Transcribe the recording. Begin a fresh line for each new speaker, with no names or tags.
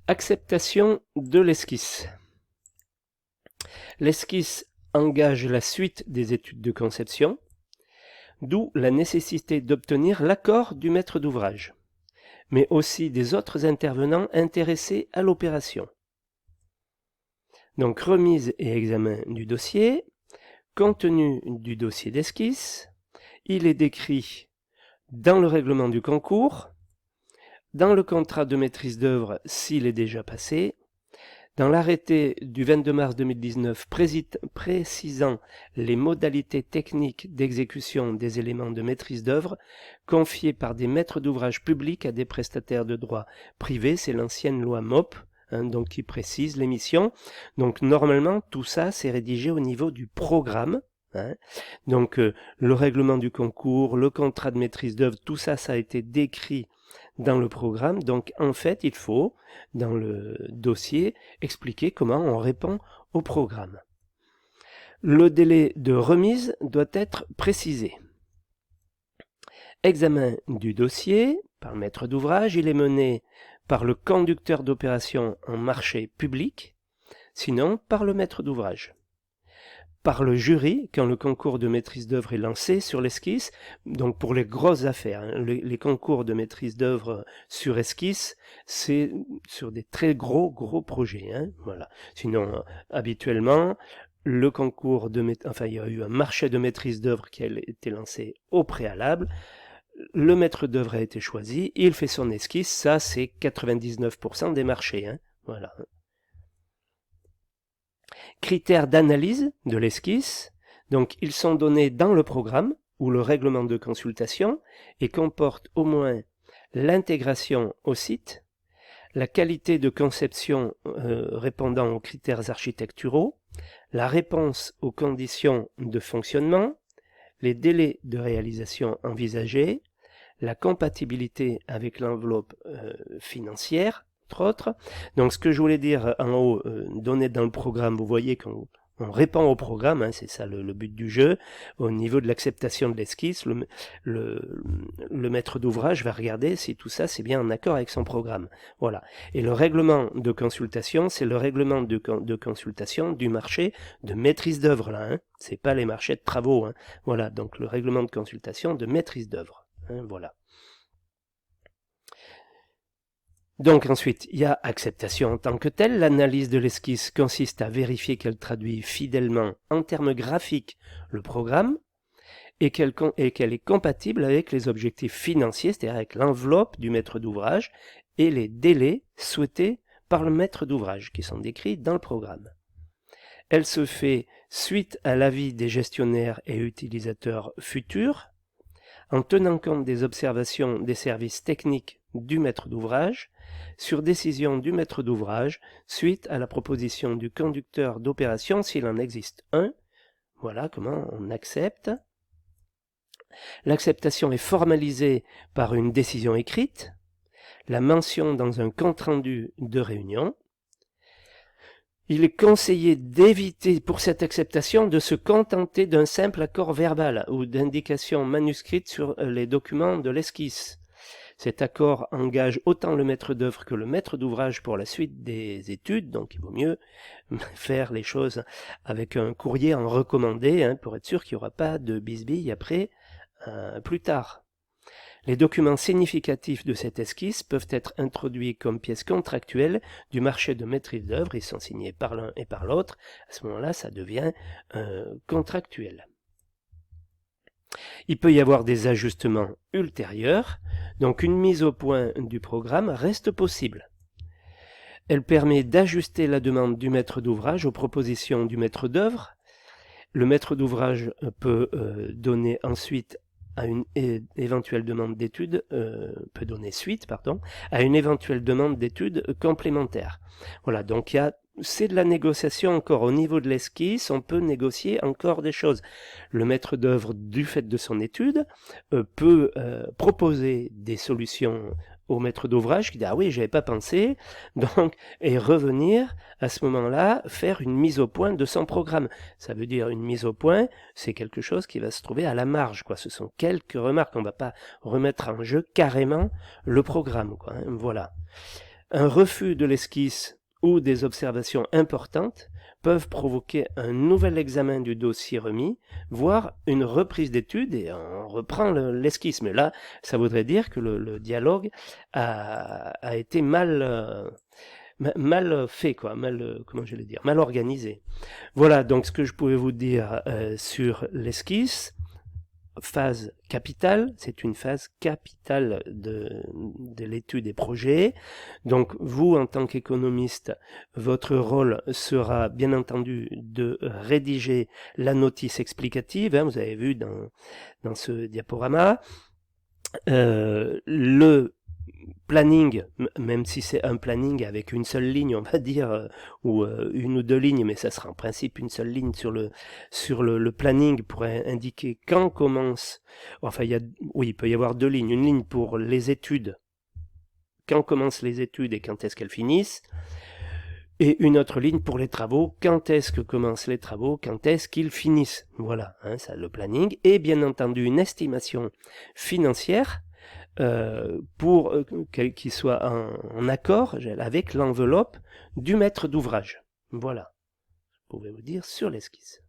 Acceptation de l'esquisse. L'esquisse engage la suite des études de conception, d'où la nécessité d'obtenir l'accord du maître d'ouvrage, mais aussi des autres intervenants intéressés à l'opération. Donc remise et examen du dossier, contenu du dossier d'esquisse, il est décrit dans le règlement du concours, dans le contrat de maîtrise d'œuvre s'il est déjà passé, dans l'arrêté du 22 mars 2019 précisant les modalités techniques d'exécution des éléments de maîtrise d'œuvre confiés par des maîtres d'ouvrage publics à des prestataires de droit privé, c'est l'ancienne loi MOP, donc qui précise les missions. Donc normalement tout ça c'est rédigé au niveau du programme. Donc le règlement du concours, le contrat de maîtrise d'œuvre, tout ça a été décrit dans le programme. Donc en fait il faut dans le dossier expliquer comment on répond au programme. Le délai de remise doit être précisé. Examen du dossier par le maître d'ouvrage, il est mené par le conducteur d'opération en marché public, sinon par le maître d'ouvrage. Par le jury, quand le concours de maîtrise d'œuvre est lancé sur l'esquisse, donc pour les grosses affaires, les concours de maîtrise d'œuvre sur esquisse, c'est sur des très gros projets. Voilà. Sinon, habituellement, le concours de il y a eu un marché de maîtrise d'œuvre qui a été lancé au préalable. Le maître d'œuvre a été choisi, il fait son esquisse, ça c'est 99% des marchés. Voilà. Critères d'analyse de l'esquisse, donc ils sont donnés dans le programme ou le règlement de consultation et comportent au moins l'intégration au site, la qualité de conception répondant aux critères architecturaux, la réponse aux conditions de fonctionnement, les délais de réalisation envisagés, la compatibilité avec l'enveloppe financière, entre autres. Donc ce que je voulais dire en haut, donné dans le programme, vous voyez qu'on répond au programme, c'est ça le but du jeu. Au niveau de l'acceptation de l'esquisse, le maître d'ouvrage va regarder si tout ça c'est bien en accord avec son programme. Voilà. Et le règlement de consultation, c'est le règlement de consultation du marché de maîtrise d'œuvre là. C'est pas les marchés de travaux. Voilà. Donc le règlement de consultation de maîtrise d'œuvre. Voilà. Donc ensuite, il y a acceptation en tant que telle. L'analyse de l'esquisse consiste à vérifier qu'elle traduit fidèlement en termes graphiques le programme et qu'elle est compatible avec les objectifs financiers, c'est-à-dire avec l'enveloppe du maître d'ouvrage et les délais souhaités par le maître d'ouvrage qui sont décrits dans le programme. Elle se fait suite à l'avis des gestionnaires et utilisateurs futurs, en tenant compte des observations des services techniques du maître d'ouvrage, sur décision du maître d'ouvrage, suite à la proposition du conducteur d'opération s'il en existe un. Voilà comment on accepte. L'acceptation est formalisée par une décision écrite, la mention dans un compte-rendu de réunion. Il est conseillé d'éviter pour cette acceptation de se contenter d'un simple accord verbal ou d'indication manuscrite sur les documents de l'esquisse. Cet accord engage autant le maître d'œuvre que le maître d'ouvrage pour la suite des études, donc il vaut mieux faire les choses avec un courrier en recommandé pour être sûr qu'il n'y aura pas de bisbille après, plus tard. Les documents significatifs de cette esquisse peuvent être introduits comme pièces contractuelles du marché de maîtrise d'œuvre. Ils sont signés par l'un et par l'autre. À ce moment-là, ça devient contractuel. Il peut y avoir des ajustements ultérieurs. Donc une mise au point du programme reste possible. Elle permet d'ajuster la demande du maître d'ouvrage aux propositions du maître d'œuvre. Le maître d'ouvrage peut donner ensuite à une éventuelle demande d'études, peut donner suite, à une éventuelle demande d'études complémentaire. Voilà, donc c'est de la négociation encore au niveau de l'esquisse, on peut négocier encore des choses. Le maître d'œuvre, du fait de son étude, peut proposer des solutions au maître d'ouvrage qui dit « Ah oui, j'avais pas pensé », donc, et revenir à ce moment-là, faire une mise au point de son programme. Ça veut dire une mise au point, c'est quelque chose qui va se trouver à la marge, quoi. Ce sont quelques remarques, on ne va pas remettre en jeu carrément le programme, quoi. Voilà. Un refus de l'esquisse ou des observations importantes peuvent provoquer un nouvel examen du dossier remis, voire une reprise d'études, et on reprend l'esquisse. Mais là, ça voudrait dire que le dialogue a été mal fait, quoi, comment je vais dire, mal organisé. Voilà donc ce que je pouvais vous dire sur l'esquisse. Phase capitale, c'est une phase capitale de l'étude des projets. Donc vous, en tant qu'économiste, votre rôle sera bien entendu de rédiger la notice explicative, hein, vous avez vu dans ce diaporama. Le planning, même si c'est un planning avec une seule ligne, on va dire, ou une ou deux lignes, mais ça sera en principe une seule ligne sur le planning pour indiquer quand commence, enfin il peut y avoir deux lignes, une ligne pour les études, quand commencent les études et quand est-ce qu'elles finissent, et une autre ligne pour les travaux, quand est-ce que commencent les travaux, quand est-ce qu'ils finissent. Voilà, hein, ça le planning, et bien entendu une estimation financière, pour qu'il soit en accord avec l'enveloppe du maître d'ouvrage. Voilà, je pouvais vous dire sur l'esquisse.